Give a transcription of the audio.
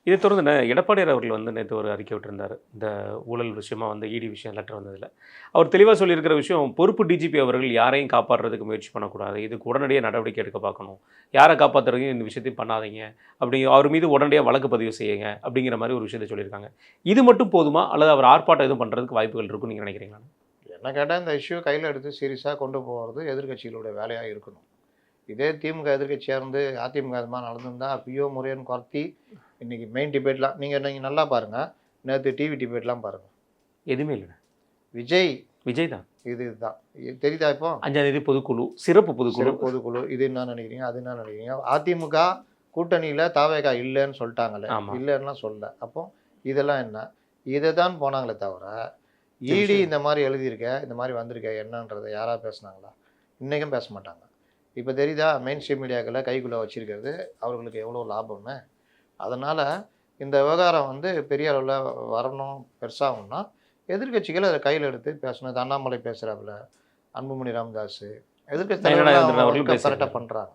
இதை தொடர்ந்து எடப்பாடியார் அவர்கள் வந்து நேற்று ஒரு அறிக்கை விட்டிருந்தார். இந்த ஊழல் விஷயமா வந்து இடி விஷயம் லெட்டர் வந்ததில். அவர் தெளிவாக சொல்லியிருக்கிற விஷயம், பொறுப்பு டிஜிபி அவர்கள் யாரையும் காப்பாற்றுறதுக்கு முயற்சி பண்ணக்கூடாது. இதுக்கு உடனடியாக நடவடிக்கை எடுக்க பார்க்கணும். யாரை காப்பாற்றுறதையும் இந்த விஷயத்தையும் பண்ணாதீங்க. அப்படி அவர் மீது உடனடியாக வழக்கு பதிவு செய்யுங்க. அப்படிங்கிற மாதிரி ஒரு விஷயத்தை சொல்லியிருக்காங்க. இது மட்டும் போதுமா? அல்லது அவர் ஆர்ப்பாட்டம் எதுவும் பண்ணுறதுக்கு வாய்ப்புகள் இருக்குன்னு நீங்கள் நினைக்கிறீங்களா? என்ன கேட்டால் இந்த இஷ்யூ கையில் எடுத்து சீரியஸாக கொண்டு போகிறது எதிர்க்கட்சிகளுடைய வேலையாக இருக்கணும். இதே திமுக எதிர்க்கட்சியாக இருந்து அதிமுக அது மாதிரி நடந்திருந்தா பியோ முறையன்னு குறைத்தி இன்றைக்கி மெயின் டிபேட்லாம் நீங்கள் நல்லா பாருங்கள். நேற்று டிவி டிபேட்லாம் பாருங்கள். எதுவுமே இல்லை. விஜய் தான் இதுதான் தெரியுதா? இப்போ 5ஆம் தேதி பொதுக்குழு, சிறப்பு பொதுக்குழு. இது என்ன நினைக்கிறீங்க, அது என்ன நினைக்கிறீங்க? அதிமுக கூட்டணியில் தாவேகா இல்லைன்னு சொல்லிட்டாங்களே, இல்லைன்னா சொல்லல. அப்போ இதெல்லாம் என்ன? இதை தான் போனாங்களே தவிர இடி இந்த மாதிரி எழுதியிருக்க, இந்த மாதிரி வந்திருக்க என்னன்றதை யாராவது பேசுனாங்களா? இன்றைக்கும் பேச மாட்டாங்க. இப்போ தெரியுதா மெயின் ஸ்ட்ரீம் மீடியாக்களை கைக்குள்ளே வச்சுருக்கிறது அவர்களுக்கு எவ்வளோ லாபம்னு. அதனால் இந்த விவகாரம் வந்து பெரிய அளவில் வரணும், பெருசாகணும்னா எதிர்கட்சிகள் அதை கையில் எடுத்து பேசணும். அண்ணாமலை பேசுகிறாப்புல, அன்புமணி ராமதாஸ் எதிர்கட்சி தலைவர்கள் கரெக்டாக பண்ணுறாங்க.